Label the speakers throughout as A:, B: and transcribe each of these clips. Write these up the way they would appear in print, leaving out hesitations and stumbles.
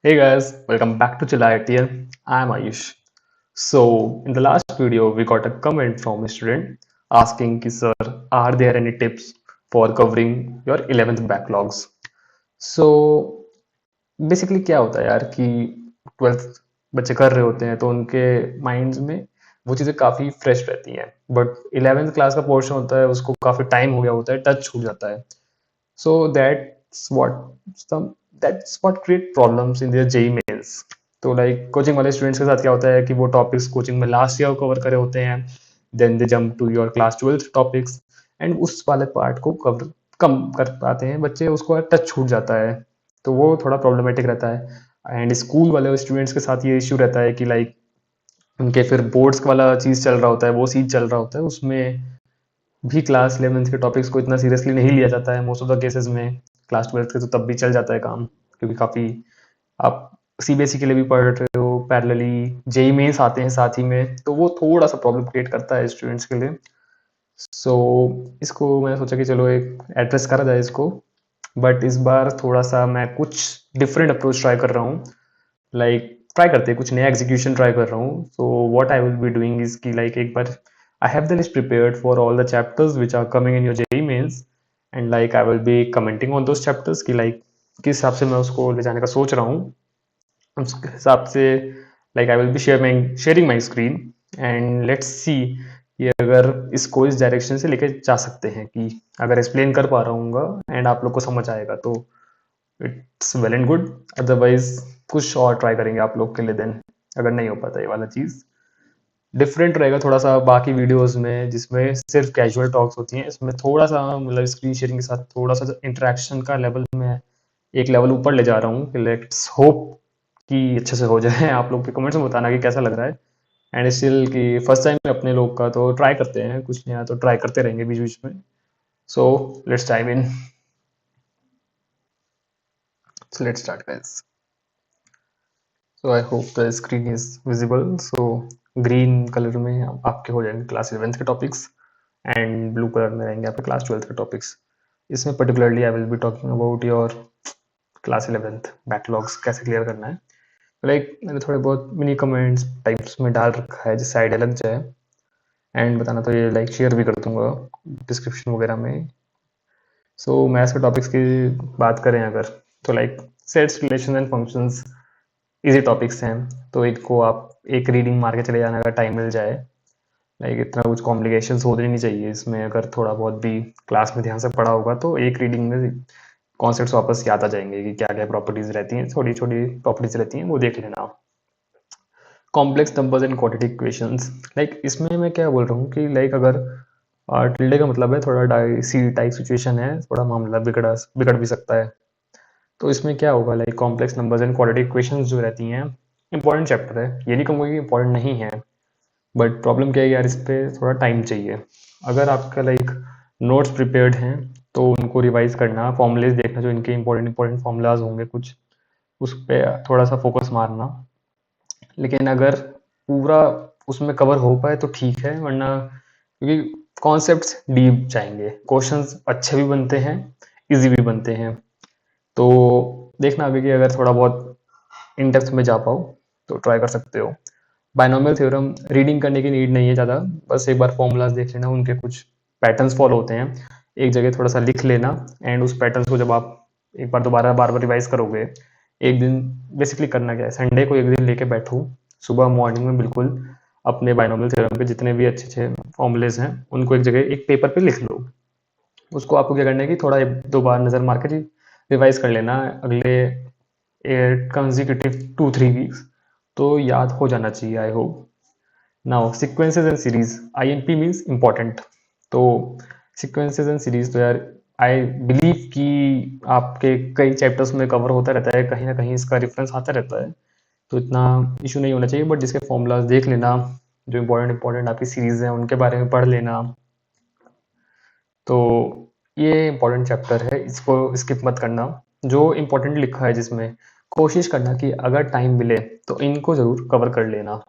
A: Hey guys, welcome back to Chilayat here. I'm Ayush. So, in the last video, we got a comment from a student asking, ki, Sir, are there any tips for covering your 11th backlogs? So, basically क्या होता है यार कि 12th बच्चे कर रहे होते हैं तो उनके माइंड्स में वो चीज़ें काफ़ी फ्रेश रहती हैं, बट 11th क्लास का पोर्शन होता है उसको काफ़ी टाइम हो गया होता है, टच छूट जाता है. So some that's what create problems in their JEE mains. तो लाइक कोचिंग वाले स्टूडेंट्स के साथ क्या होता है कि वो टॉपिक्स कोचिंग में लास्ट ईयर कवर करे होते हैं, then they jump to your class 12th topics and उस वाले पार्ट को कवर कम कर पाते हैं बच्चे, उसको टच छूट जाता है, तो वो थोड़ा प्रॉब्लमेटिक रहता है. एंड स्कूल वाले स्टूडेंट्स के साथ ये इश्यू रहता है कि लाइक उनके फिर बोर्ड्स वाला चीज़ चल रहा होता है, वो चीज़ चल रहा होता है, उसमें भी क्लास 11th के टॉपिक्स को इतना सीरियसली नहीं लिया जाता है मोस्ट ऑफ द केसेस में. क्लास 12th के तो तब भी चल जाता है काम, क्योंकि काफ़ी आप सीबीएसई के लिए भी पढ़ रहे हो, पैरेलली जेई मेंस आते हैं साथ ही में, तो वो थोड़ा सा प्रॉब्लम क्रिएट करता है स्टूडेंट्स के लिए. सो इसको मैंने सोचा कि चलो एक एड्रेस करा जाए इसको, बट इस बार थोड़ा सा मैं कुछ डिफरेंट अप्रोच ट्राई कर रहा हूँ. लाइक ट्राई करते हैं कुछ नया एग्जीक्यूशन ट्राई कर रहा हूँ. So what I will be doing is कि लाइक एक बार I have the list prepared for all the chapters which are coming in your JEE Mains, and like I will be commenting on those chapters कि like किस हिसाब से मैं उसको ले जाने का सोच रहा हूँ. उसके हिसाब से like I will be sharing my screen and let's see ये अगर इसको इस डायरेक्शन से लेके जा सकते हैं कि अगर एक्सप्लेन कर पा रहा हूँ एंड आप लोग को समझ आएगा तो it's well and good. Otherwise कुछ और ट्राई करेंगे आप लोग के लिए देन, अगर नहीं हो पाता ये वाला चीज़. डिफरेंट रहेगा थोड़ा सा बाकी वीडियोस में जिसमें सिर्फ कैजुअल टॉक्स होती हैं, इसमें थोड़ा सा मतलब स्क्रीन शेयरिंग के साथ थोड़ा सा इंटरेक्शन का लेवल में एक लेवल ऊपर ले जा रहा हूँ कि लेट्स होप कि अच्छे से हो जाए. आप लोग के कमेंट्स में बताना कि कैसा लग रहा है. एंड स्टिल कि फर्स्ट टाइम अपने लोग का तो ट्राई करते हैं, कुछ नया तो ट्राई करते रहेंगे बीच बीच में. So let's time in. So let's start guys. So I hope the screen is visible. So green colour में आपके हो जाएंगे क्लास 11th के टॉपिक्स एंड ब्लू कलर में रहेंगे आपके क्लास 12th के टॉपिक्स. इसमें particularly I will be talking about your class 11th backlogs कैसे क्लियर करना है. लाइक मैंने थोड़े बहुत मिनी कमेंट्स टाइप्स में डाल रखा है जिससे आइडिया लग जाए, एंड बताना तो ये लाइक शेयर भी कर दूंगा डिस्क्रिप्शन वगैरह में. सो मैथ्स के टॉपिक्स की बात करें अगर, तो like sets relation and functions easy topics हैं, तो इनको आप एक रीडिंग मार के चले जाना अगर टाइम मिल जाए. लाइक इतना कुछ कॉम्प्लिकेशंस होने नहीं चाहिए इसमें, अगर थोड़ा बहुत भी क्लास में ध्यान से पढ़ा होगा तो एक रीडिंग में कॉन्सेप्ट्स वापस याद आ जाएंगे कि क्या क्या प्रॉपर्टीज रहती हैं, छोटी छोटी प्रॉपर्टीज रहती हैं, वो देख लेना. Complex numbers and quadratic equations, like इसमें मैं क्या बोल रहा हूँ कि लाइक अगर टिल्डे का मतलब है थोड़ा डाइसी टाइप सिचुएशन है, थोड़ा मामला बिगड़ भी सकता है. तो इसमें क्या होगा like complex numbers and quadratic equations जो रहती हैं, इंपॉर्टेंट चैप्टर है, ये नहीं कहूँगा कि इंपॉर्टेंट नहीं है, बट प्रॉब्लम क्या है यार, इस पर थोड़ा टाइम चाहिए. अगर आपका लाइक नोट्स प्रिपेयर्ड हैं तो उनको रिवाइज करना, फॉर्मूलेज देखना, जो इनके इंपॉर्टेंट फॉर्मूलाज होंगे कुछ, उस पर थोड़ा सा फोकस मारना. लेकिन अगर पूरा उसमें कवर हो पाए तो ठीक है, वरना क्योंकि कॉन्सेप्ट्स डीप जाएंगे, क्वेश्चंस अच्छे भी बनते हैं, इजी भी बनते हैं, तो देखना अभी कि अगर थोड़ा बहुत इन डेप्थ में जा पाओ तो ट्राई कर सकते हो. बायनोमियल थ्योरम रीडिंग करने की नीड नहीं है ज़्यादा, बस एक बार फॉर्मूलाज देख लेना, उनके कुछ पैटर्न्स फॉलो होते हैं, एक जगह थोड़ा सा लिख लेना, एंड उस पैटर्न्स को जब आप एक बार दोबारा बार बार रिवाइज करोगे, एक दिन बेसिकली करना क्या है, संडे को एक दिन लेके बैठो, सुबह मॉर्निंग में बिल्कुल अपने बायनोमियल थ्योरम के जितने भी अच्छे अच्छे फॉर्मूलेज हैं उनको एक जगह एक पेपर पे लिख लो. उसको आपको क्या करना है कि थोड़ा एक दो बार नज़र मार के रिवाइज कर लेना अगले कंजिक्यूटिव 2-3 वीक्स, तो याद हो जाना चाहिए I hope. Now sequences and series, INP means important. तो सीक्वेंसेस एंड सीरीज तो यार आई बिलीव कि आपके कई चैप्टर्स में कवर होता रहता है, कहीं ना कहीं इसका रेफरेंस आता रहता है, तो इतना इशू नहीं होना चाहिए. बट जिसके फॉर्मूलाज देख लेना, जो इंपॉर्टेंट आपकी सीरीज हैं उनके बारे में पढ़ लेना. तो ये इंपॉर्टेंट चैप्टर है, इसको स्किप मत करना. जो इंपॉर्टेंट लिखा है जिसमें कोशिश करना कि अगर टाइम मिले तो इनको ज़रूर कवर कर लेना.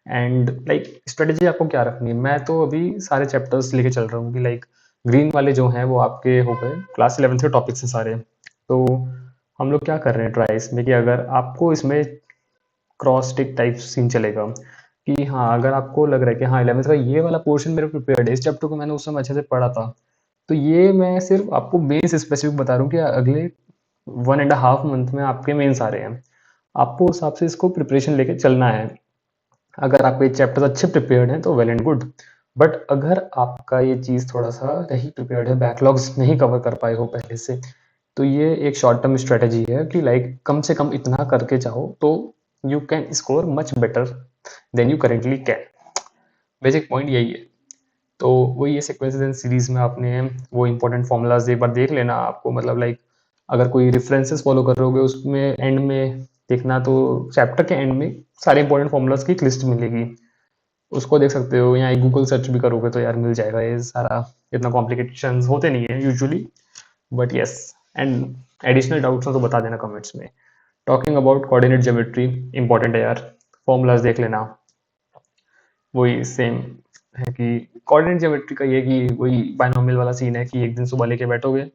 A: एंड लाइक स्ट्रेटेजी आपको क्या रखनी है, मैं तो अभी सारे चैप्टर्स लेके चल रहा हूँ कि लाइक ग्रीन वाले जो हैं वो आपके हो गए क्लास 11th के टॉपिक्स हैं सारे, तो हम लोग क्या कर रहे हैं ट्राई इसमें कि अगर आपको इसमें क्रॉस टिक टाइप सीन चलेगा कि हाँ, अगर आपको लग रहा है कि हाँ 11th का ये वाला पोर्शन मेरे प्रिपेयर्ड है, इस चैप्टर को मैंने उस समय अच्छे से पढ़ा था, तो ये मैं सिर्फ आपको मेंस स्पेसिफिक बता रहा हूँ कि अगले 1.5 मंथ में आपके मेंस आ रहे हैं, आपको उस हिसाब से इसको प्रिपरेशन लेके चलना है। अगर आपके चैप्टर्स अच्छे प्रिपेयर्ड हैं तो वेल एंड गुड, बट अगर आपका ये चीज़ थोड़ा सा नहीं प्रिपेयर्ड है, बैकलॉग्स नहीं कवर कर पाए हो पहले से, तो ये एक शॉर्ट टर्म स्ट्रेटजी है कि लाइक कम से कम इतना करके जाओ तो you can score much better than you currently can. Basic point यही है। तो वही ये सीक्वेंसेस एंड सीरीज में आपने वो इंपॉर्टेंट फॉर्मूलाज एक बार देख लेना, आपको मतलब लाइक अगर कोई रेफरेंसेस फॉलो कर रहे होगे उसमें एंड में देखना, तो चैप्टर के एंड में सारे इंपॉर्टेंट फॉर्मूलाज की एक लिस्ट मिलेगी, उसको देख सकते हो, या गूगल सर्च भी करोगे तो यार मिल जाएगा ये सारा, इतना कॉम्प्लिकेशंस होते नहीं है usually, but yes. And additional doubts हो तो बता देना कमेंट्स में। Talking about coordinate geometry, important है यार, फॉर्मूलाज देख लेना। वही सेम है कि कोऑर्डिनेट ज्योमेट्री का ये कि वही बायनोमियल वाला सीन है कि एक दिन सुबह लेके बैठोगे,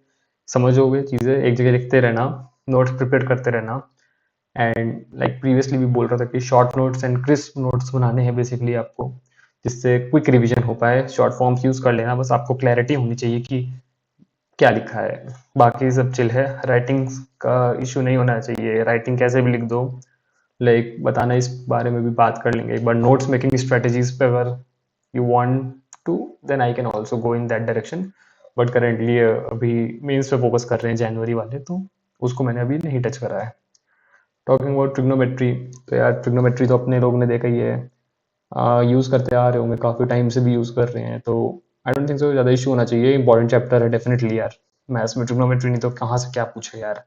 A: समझोगे चीज़ें, एक जगह लिखते रहना, नोट्स प्रिपेयर करते रहना, एंड लाइक प्रीवियसली भी बोल रहा था कि short notes and crisp notes बनाने हैं बेसिकली आपको, जिससे क्विक रिवीजन हो पाए। शॉर्ट फॉर्म्स यूज़ कर लेना, बस आपको क्लैरिटी होनी चाहिए कि क्या लिखा है, बाकी सब चिल है। राइटिंग का इशू नहीं होना चाहिए, राइटिंग कैसे भी लिख दो, लाइक बताना, इस बारे में भी बात कर लेंगे एक बार नोट्स मेकिंग स्ट्रेटजीज पे। अगर you want to then I can also go in that direction, but currently अभी मेंस पे फोकस कर रहे हैं जनवरी वाले, तो उसको मैंने अभी नहीं टच करा है। टॉकिंग अबाउट ट्रिग्नोमेट्री, तो यार ट्रिग्नोमेट्री तो अपने लोग ने देखा ही है, यूज़ करते आ रहे होंगे, काफ़ी टाइम से भी यूज़ कर रहे हैं, तो आई डोंट थिंक सो ज़्यादा इशू होना चाहिए। इंपॉर्टेंट चैप्टर है डेफिनेटली यार, मैथ्स में ट्रिग्नोमेट्री नहीं तो कहाँ से क्या पूछे यार।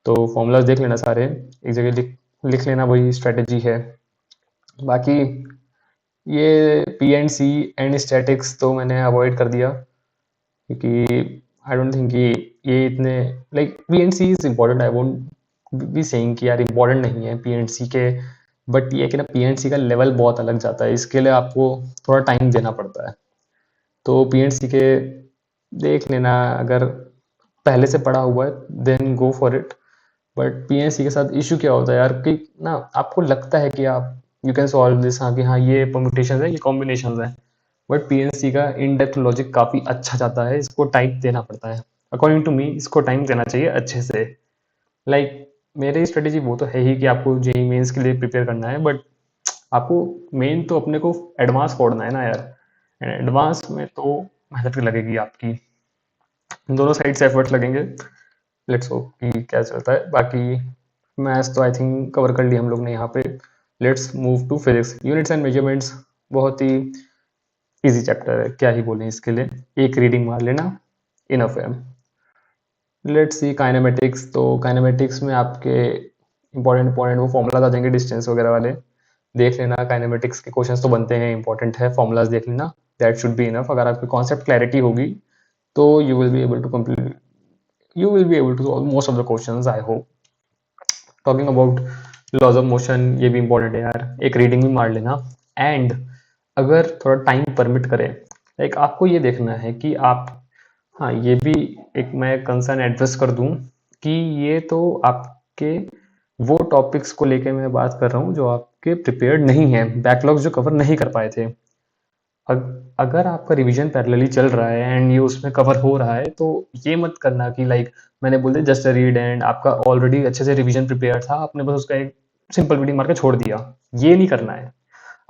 A: तो फॉर्मूलाज देख लेना सारे, एक जगह लिख लिख लेना, वही स्ट्रेटजी है। बाकी ये P and C and statistics तो मैंने अवॉइड कर दिया, क्योंकि आई डोंट थिंक कि ये इतने like P and C is important, I won't be saying कि यार इम्पोर्टेंट नहीं है पी एंड सी के, बट ये कि ना पी एंड सी का लेवल बहुत अलग जाता है, इसके लिए आपको थोड़ा टाइम देना पड़ता है। तो पी एंड सी के देख लेना, अगर पहले से पढ़ा हुआ है then go for it. But PNC के साथ इशू क्या होता है यार कि ना आपको लगता है कि आप यू कैन सॉल्व दिस, हाँ कि हाँ ये परम्यूटेशन है, ये कॉम्बिनेशन है, बट पीएनसी का इन डेप्थ लॉजिक काफ़ी अच्छा जाता है, इसको टाइम देना पड़ता है। अकॉर्डिंग टू मी इसको टाइम देना चाहिए अच्छे से। लाइक मेरी स्ट्रेटेजी वो तो है ही कि आपको जेई मेंस के लिए प्रिपेयर करना है, बट आपको मेन तो अपने को एडवांस फोड़ना है ना यार, एडवांस में तो मेहनत भी लगेगी आपकी, दोनों साइड से एफर्ट्स लगेंगे। लेट्स होप कि क्या चलता है। बाकी मैथ्स तो आई थिंक कवर कर लिया हम लोग ने यहाँ पे। Let's move to physics, units and measurements, बहुत ही इजी चैप्टर है, क्या ही बोलें इसके लिए, एक रीडिंग मार लेना इनफ है। लेट्स सी काइनेमेटिक्स, तो काइनेमेटिक्स में आपके इंपॉर्टेंट इंपॉर्टेंट वो फॉर्मूलाज आ जाएंगे डिस्टेंस वगैरह वाले, देख लेना। काइनेमेटिक्स के क्वेश्चंस तो बनते हैं, इंपॉर्टेंट है, फॉर्मूलाज देख लेना, दैट शुड बी इनफ। अगर आपकी कॉन्सेप्ट क्लैरिटी होगी तो you will be able to complete, you will be able to solve most of the questions, I hope. Talking about laws of motion, ये भी important है यार, एक रीडिंग भी मार लेना। एंड अगर थोड़ा टाइम परमिट करे, लाइक आपको ये देखना है कि आप, हाँ ये भी एक मैं कंसर्न एड्रेस कर दूं कि ये तो आपके वो टॉपिक्स को लेके मैं बात कर रहा हूँ जो आपके प्रिपेयर्ड नहीं है, बैकलॉग्स जो कवर नहीं कर पाए थे। अगर आपका रिवीजन पैरेलली चल रहा है एंड ये उसमें कवर हो रहा है, तो ये मत करना कि लाइक मैंने बोल दिया जस्ट अ रीड एंड आपका ऑलरेडी अच्छे से रिवीजन प्रिपेयर था, आपने बस उसका एक सिंपल रीडिंग मार के छोड़ दिया, ये नहीं करना है।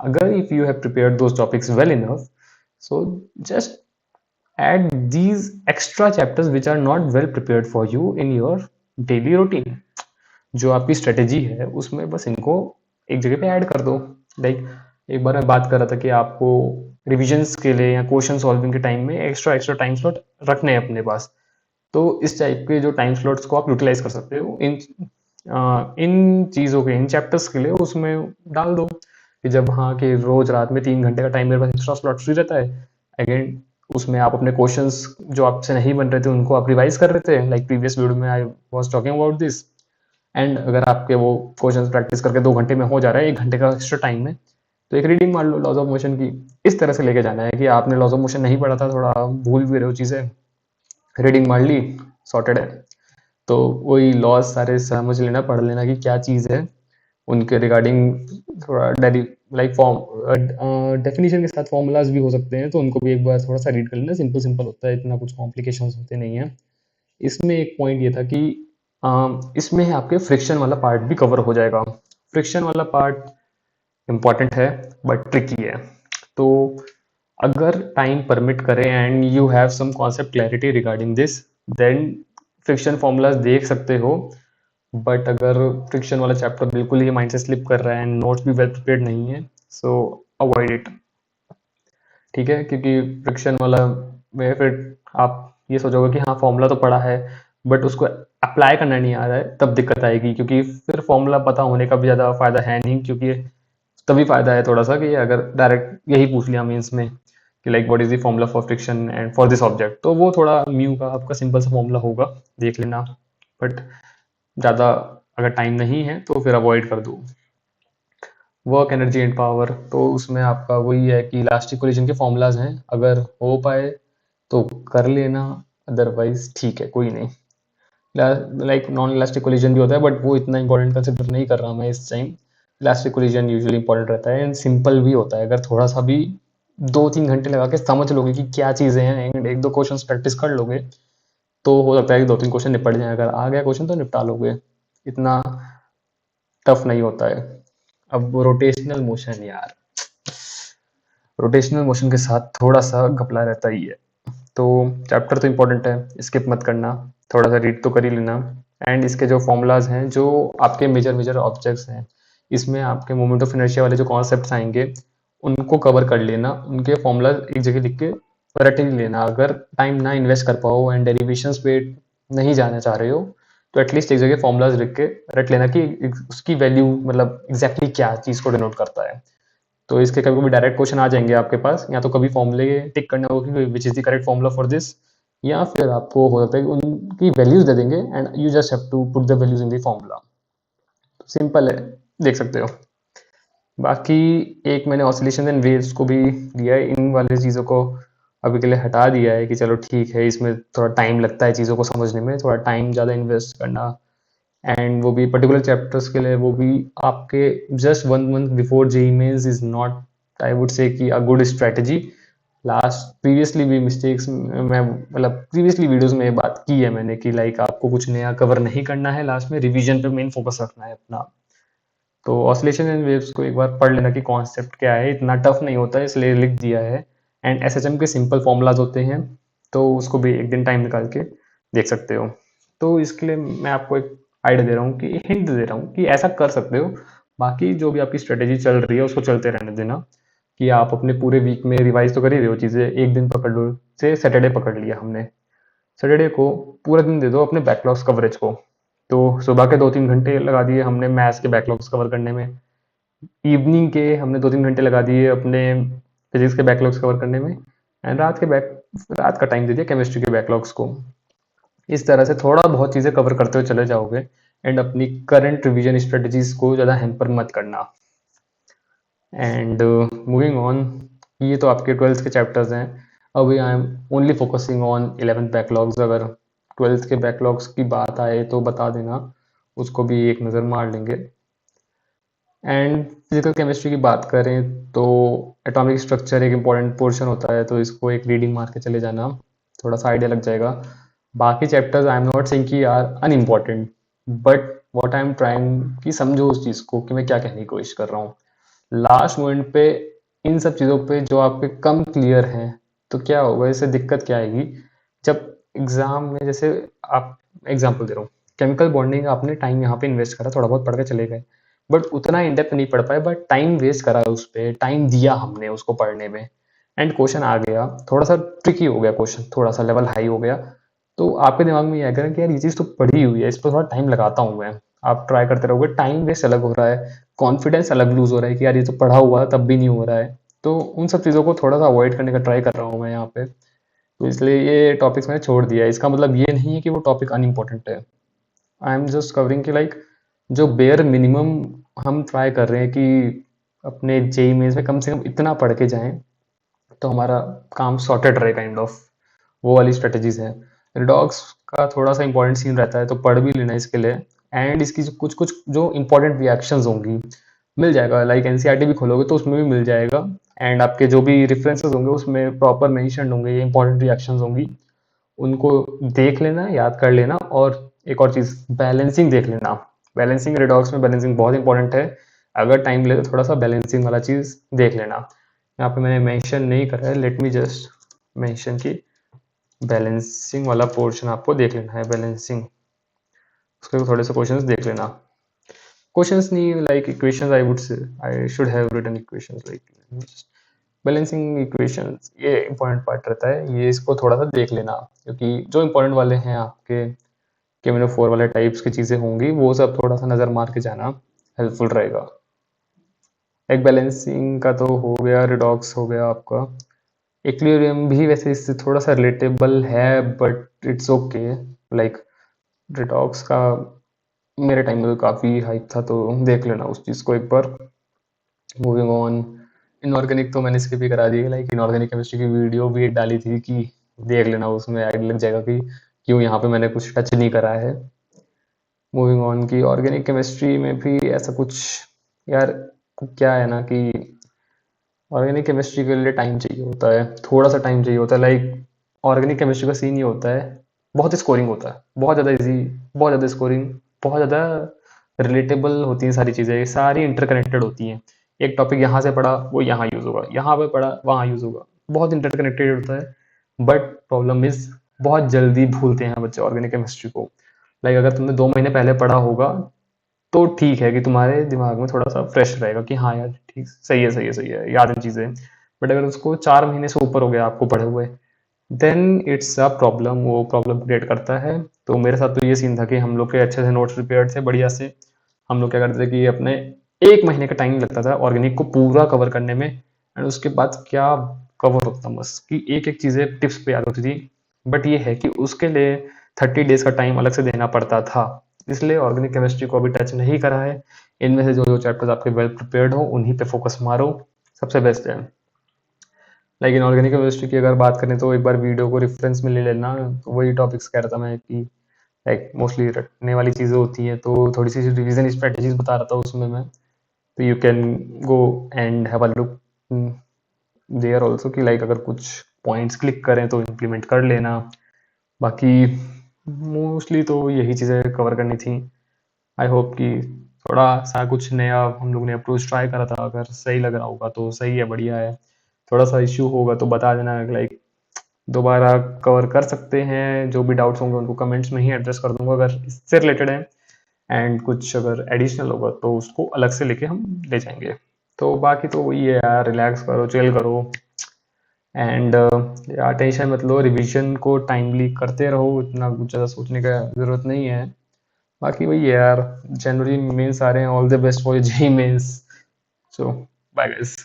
A: अगर if you have prepared those topics well enough, so just add these extra chapters which are not well prepared for you in your daily routine। जो आपकी स्ट्रेटेजी है उसमें बस इनको एक जगह पे ऐड कर दो। लाइक एक बार मैं बात कर रहा था कि आपको रिविजन्स के लिए या क्वेश्चन सॉल्विंग के टाइम में एक्स्ट्रा एक्स्ट्रा टाइम स्लॉट रखने हैं अपने पास, तो इस टाइप के जो टाइम स्लॉट्स को आप यूटिलाइज कर सकते हो इन चीज़ों के, इन चैप्टर्स के लिए उसमें डाल दो कि जब हाँ कि रोज रात में 3 घंटे का टाइम मेरे पास एक्स्ट्रा स्लॉट फ्री रहता है, अगेन उसमें आप अपने क्वेश्चंस जो आपसे नहीं बन रहे थे उनको आप रिवाइज कर रहे थे, लाइक प्रीवियस वीडियो में I was talking about this. And अगर आपके वो क्वेश्चंस प्रैक्टिस करके 2 घंटे में हो जा रहा है, 1 घंटे का एक्स्ट्रा टाइम में, तो एक रीडिंग मान लो लॉज ऑफ मोशन की। इस तरह से लेके जाना है कि आपने लॉज ऑफ मोशन नहीं पढ़ा था, थोड़ा भूल भी रहे हो चीज़ें, रीडिंग मार ली, सॉर्टेड है। तो वही लॉज सारे समझ लेना, पढ़ लेना कि क्या चीज़ है, उनके रिगार्डिंग थोड़ा डेरी लाइक फॉर्म डेफिनेशन के साथ फॉर्मूलाज भी हो सकते हैं, तो उनको भी एक बार थोड़ा सा रीड कर लेना। सिंपल सिंपल होता है, इतना कुछ कॉम्प्लिकेशंस होते नहीं हैं। इसमें एक पॉइंट ये था कि इसमें आपके फ्रिक्शन वाला पार्ट भी कवर हो जाएगा। फ्रिक्शन वाला पार्ट इम्पॉर्टेंट है बट ट्रिकी है। तो अगर टाइम परमिट करे and you have some concept clarity regarding this, then friction formulas देख सकते हो। बट अगर फ्रिक्शन वाला चैप्टर बिल्कुल ही माइंड से स्लिप कर रहा है एंड नोट्स भी वेल प्रिपेयर्ड नहीं है, सो अवॉइड इट। ठीक है, क्योंकि फ्रिक्शन वाला में फिर आप ये सोचोगे कि हाँ फॉर्मूला तो पढ़ा है बट उसको अप्लाई करना नहीं आ रहा है, तब दिक्कत आएगी। क्योंकि फिर फॉर्मूला पता होने का भी ज़्यादा फायदा है नहीं, क्योंकि तभी फायदा है थोड़ा सा कि अगर डायरेक्ट यही पूछ लिया मीन्स में कि like what is the formula for friction and for this object, तो वो थोड़ा म्यू का आपका सिंपल सा फॉर्मूला होगा, देख लेना। बट ज़्यादा अगर टाइम नहीं है तो फिर अवॉइड कर दो। वर्क एनर्जी एंड पावर, तो उसमें आपका वही है कि इलास्टिक कोलिजन के फॉर्मूलाज हैं, अगर हो पाए तो कर लेना, अदरवाइज ठीक है कोई नहीं। लाइक नॉन इलास्टिक कोलिजन भी होता है बट वो इतना इंपॉर्टेंट कंसिडर नहीं कर रहा मैं इस time. Elastic collision usually important रहता है एंड सिंपल भी होता है। अगर थोड़ा सा भी 2-3 घंटे लगा के समझ लोगे कि क्या चीज़ें हैं एंड एक दो क्वेश्चन प्रैक्टिस कर लोगे, तो हो सकता है कि 2-3 क्वेश्चन निपट जाए। अगर आ गया क्वेश्चन तो निपटा लोगे, इतना टफ नहीं होता है। अब रोटेशनल मोशन यार, रोटेशनल मोशन के साथ थोड़ा सा घपला रहता ही है। तो चैप्टर तो इम्पोर्टेंट है, स्किप मत करना, थोड़ा सा रीड तो कर ही लेना। एंड इसके जो फॉर्मूलाज हैं, जो आपके मेजर मेजर ऑब्जेक्ट्स हैं, इसमें आपके मोमेंट ऑफ इनर्शिया वाले जो कॉन्सेप्ट्स आएंगे उनको कवर कर लेना। उनके फॉर्मूला एक जगह लिख के रट ही लेना। अगर टाइम ना इन्वेस्ट कर पाओ एंड डेरिवेशंस पे नहीं जाना चाह रहे हो, तो एटलीस्ट एक जगह फॉर्मूलाज लिख के रट लेना कि उसकी वैल्यू मतलब एग्जैक्टली क्या चीज़ को डिनोट करता है। तो इसके कभी कभी डायरेक्ट क्वेश्चन आ जाएंगे आपके पास, या तो कभी फॉर्मूले टिक करना होगा कि which is the correct formula for this, या फिर आपको हो सकता है कि उनकी वैल्यूज दे देंगे and you just have to put the values in the formula. Simple है, देख सकते हो। बाकी एक मैंने ऑसिलेशन एंड वेव्स को भी दिया है, इन वाले चीज़ों को अभी के लिए हटा दिया है कि चलो ठीक है, इसमें थोड़ा टाइम लगता है चीज़ों को समझने में, थोड़ा टाइम ज़्यादा इन्वेस्ट करना। एंड वो भी पर्टिकुलर चैप्टर्स के लिए, वो भी आपके just 1 month before JEE Mains is not, I would say कि a good strategy. Last previously भी मिस्टेक्स मैं मतलब प्रीवियसली वीडियोस में ये बात की है मैंने कि लाइक आपको कुछ नया कवर नहीं करना है, लास्ट में रिवीजन पे मेन फोकस रखना है अपना। तो ऑसिलेशन एंड वेव्स को एक बार पढ़ लेना कि कॉन्सेप्ट क्या है, इतना टफ नहीं होता है इसलिए लिख दिया है। एंड एसएचएम के सिंपल फॉर्मूलाज होते हैं, तो उसको भी एक दिन टाइम निकाल के देख सकते हो। तो इसके लिए मैं आपको एक आइडिया दे रहा हूँ, कि हिंट दे रहा हूँ कि ऐसा कर सकते हो। बाकी जो भी आपकी स्ट्रेटेजी चल रही है उसको चलते रहने देना, कि आप अपने पूरे वीक में रिवाइज तो कर ही रहे हो चीज़ें। एक दिन पकड़ लो, से सैटरडे पकड़ लिया हमने, सैटरडे को पूरा दिन दे दो अपने बैकलॉग्स कवरेज को। तो सुबह के 2-3 घंटे लगा दिए हमने मैथ्स के बैकलॉग्स कवर करने में, इवनिंग के हमने 2-3 घंटे लगा दिए अपने फिजिक्स के बैकलॉग्स कवर करने में, एंड रात का टाइम दे दिया केमिस्ट्री के बैकलॉग्स को। इस तरह से थोड़ा बहुत चीज़ें कवर करते हुए चले जाओगे एंड अपनी करंट रिवीजन स्ट्रेटजीज को ज़्यादा हैम्पर मत करना। एंड मूविंग ऑन, ये तो आपके 12th के चैप्टर्स हैं। अभी I am only focusing on 11th backlogs. अगर 12th के बैकलॉग्स की बात आए तो बता देना, उसको भी एक नज़र मार लेंगे। एंड फिजिकल केमिस्ट्री की बात करें तो एटॉमिक स्ट्रक्चर एक इम्पॉर्टेंट पोर्शन होता है, तो इसको एक रीडिंग मार के चले जाना, थोड़ा सा आइडिया लग जाएगा। बाकी chapters I am not saying कि are unimportant, but what I am trying कि समझो उस चीज़ को कि मैं क्या कहने की कोशिश कर रहा हूँ। लास्ट मोमेंट पे इन सब चीज़ों पे जो आपके कम क्लियर हैं, तो क्या होगा, इससे दिक्कत क्या आएगी जब एग्ज़ाम में, जैसे आप एग्जाम्पल दे रहा हूँ, केमिकल बॉन्डिंग आपने टाइम यहाँ पे इन्वेस्ट करा, थोड़ा बहुत पढ़ के चले गए, बट उतना इन डेप्थ नहीं पढ़ पाए, बट टाइम वेस्ट करा उस पर, टाइम दिया हमने उसको पढ़ने में, एंड क्वेश्चन आ गया, थोड़ा सा ट्रिकी हो गया क्वेश्चन, थोड़ा सा लेवल हाई हो गया, तो आपके दिमाग में ये आएगा कि यार ये चीज़ तो पढ़ी हुई है, इस पर थोड़ा टाइम लगाता हूँ मैं। आप ट्राई करते रहोगे, टाइम वेस्ट अलग हो रहा है, कॉन्फिडेंस अलग लूज हो रहा है कि यार ये तो पढ़ा हुआ है तब भी नहीं हो रहा है। तो उन सब चीज़ों को थोड़ा सा अवॉइड करने का ट्राई कर रहा हूँ मैं यहाँ पे। तो इसलिए ये टॉपिक्स मैंने छोड़ दिया है। इसका मतलब ये नहीं है कि वो टॉपिक अनइम्पोर्टेंट है, आई एम जस्ट कवरिंग कि लाइक जो बेयर मिनिमम हम ट्राई कर रहे हैं कि अपने जेई मेंस में कम से कम इतना पढ़ के जाएं, तो हमारा काम सॉर्टेड रहे काइंड ऑफ, वो वाली स्ट्रेटजीज है। रिडॉक्स का थोड़ा सा इंपॉर्टेंट सीन रहता है तो पढ़ भी लेना इसके लिए। एंड इसकी कुछ कुछ जो इंपॉर्टेंट रिएक्शंस होंगी मिल जाएगा, लाइक एनसीईआरटी भी खोलोगे तो उसमें भी मिल जाएगा। एंड आपके जो भी रेफरेंसेस होंगे उसमें प्रॉपर मेंशन होंगे, ये इंपॉर्टेंट रिएक्शंस होंगी, उनको देख लेना, याद कर लेना। और एक और चीज़, बैलेंसिंग देख लेना। बैलेंसिंग रिडॉक्स में बैलेंसिंग बहुत इंपॉर्टेंट है। अगर टाइम मिले तो थोड़ा सा बैलेंसिंग वाला चीज़ देख लेना। यहाँ पे मैंने मेंशन नहीं करा है, लेट मी जस्ट मेंशन की बैलेंसिंग वाला पोर्शन आपको देख लेना है। बैलेंसिंग, उसके थोड़े से क्वेश्चंस देख लेना। क्वेश्चंस नहीं, like equations, I would say I should have written equations, like balancing equations, ये इंपॉर्टेंट पार्ट रहता है, ये इसको थोड़ा सा देख लेना। क्योंकि जो इंपॉर्टेंट वाले हैं आपके केमिनो 4 वाले टाइप्स की चीज़ें होंगी, वो सब थोड़ा सा नज़र मार के जाना हेल्पफुल रहेगा। एक बैलेंसिंग का तो हो गया, रिडॉक्स हो गया आपका। इक्विलिब्रियम भी वैसे इससे थोड़ा सा रिलेटेबल है, but it's okay. Like redox का मेरे टाइम में तो काफ़ी हाइप था, तो देख लेना उस चीज़ को एक बार। मूविंग ऑन, इनऑर्गेनिक तो मैंने स्किप ही करा दी है। लाइक इनऑर्गेनिक केमिस्ट्री की वीडियो भी डाली थी कि देख लेना, उसमें आइडिया लग जाएगा कि क्यों यहाँ पे मैंने कुछ टच नहीं करा है। मूविंग ऑन की ऑर्गेनिक केमिस्ट्री में भी ऐसा कुछ, यार क्या है ना कि ऑर्गेनिक केमिस्ट्री के लिए टाइम चाहिए होता है, थोड़ा सा टाइम चाहिए होता है। लाइक ऑर्गेनिक केमिस्ट्री का सीन ये होता है, बहुत स्कोरिंग होता है, बहुत ज़्यादा इजी, बहुत ज़्यादा स्कोरिंग, बहुत ज़्यादा रिलेटेबल होती हैं सारी चीज़ें, सारी इंटरकनेक्टेड होती हैं। एक टॉपिक यहाँ से पढ़ा वो यहाँ यूज़ होगा, यहाँ पे पढ़ा वहाँ यूज़ होगा, बहुत इंटरकनेक्टेड होता है। बट प्रॉब्लम इज, बहुत जल्दी भूलते हैं बच्चे ऑर्गेनिक केमिस्ट्री को। लाइक अगर तुमने 2 महीने पहले पढ़ा होगा तो ठीक है कि तुम्हारे दिमाग में थोड़ा सा फ्रेश रहेगा कि हाँ यार ठीक, सही है, सही है, सही है, याद है चीज़ें। बट अगर उसको 4 महीने से ऊपर हो गया आपको पढ़े हुए, देन इट्स अ प्रॉब्लम, वो प्रॉब्लम क्रिएट करता है। तो मेरे साथ तो ये सीन था कि हम लोग के अच्छे से नोट्स प्रिपेयर्ड थे बढ़िया से। हम लोग क्या करते थे कि अपने 1 महीने का टाइम लगता था ऑर्गेनिक को पूरा कवर करने में। एंड उसके बाद क्या कवर होता मस्त कि एक एक चीज़ें टिप्स पे याद होती थी। बट ये है कि उसके लिए 30 डेज का टाइम अलग से देना पड़ता था। इसलिए ऑर्गेनिक केमिस्ट्री को अभी टच नहीं करा है। इनमें से जो जो चैप्टर्स आपके वेल प्रिपेयर्ड हो उन्हीं पे फोकस मारो, सबसे बेस्ट है। लाइक इनऑर्गेनिक केमिस्ट्री की अगर बात करें तो एक बार वीडियो को रेफरेंस में ले लेना। तो वही टॉपिक्स कह रहा था मैं कि लाइक मोस्टली रटने वाली चीज़ें होती हैं, तो थोड़ी सी रिवीजन स्ट्रेटेजीज बता रहा था उसमें मैं। तो you can go and have a look there also कि लाइक अगर कुछ पॉइंट्स क्लिक करें तो इम्प्लीमेंट कर लेना। बाकी मोस्टली तो यही चीज़ें कवर करनी थी। आई होप कि थोड़ा सा कुछ नया हम लोग ने अप्रोच ट्राई करा था, अगर सही लग रहा होगा तो सही है, बढ़िया है। थोड़ा सा इश्यू होगा तो बता देना, लाइक दोबारा कवर कर सकते हैं। जो भी डाउट्स होंगे उनको कमेंट्स में ही एड्रेस कर दूंगा अगर इससे रिलेटेड है। एंड कुछ अगर एडिशनल होगा तो उसको अलग से लेके हम ले जाएंगे। तो बाकी तो वही है यार, रिलैक्स करो, चिल करो। एंड यार टेंशन मत लो, रिवीजन को टाइमली करते रहो, इतना कुछ ज़्यादा सोचने का ज़रूरत नहीं है। बाकी वही है यार, जनवरी मेंस आ रहे हैं, all the best for JEE mains. So bye guys.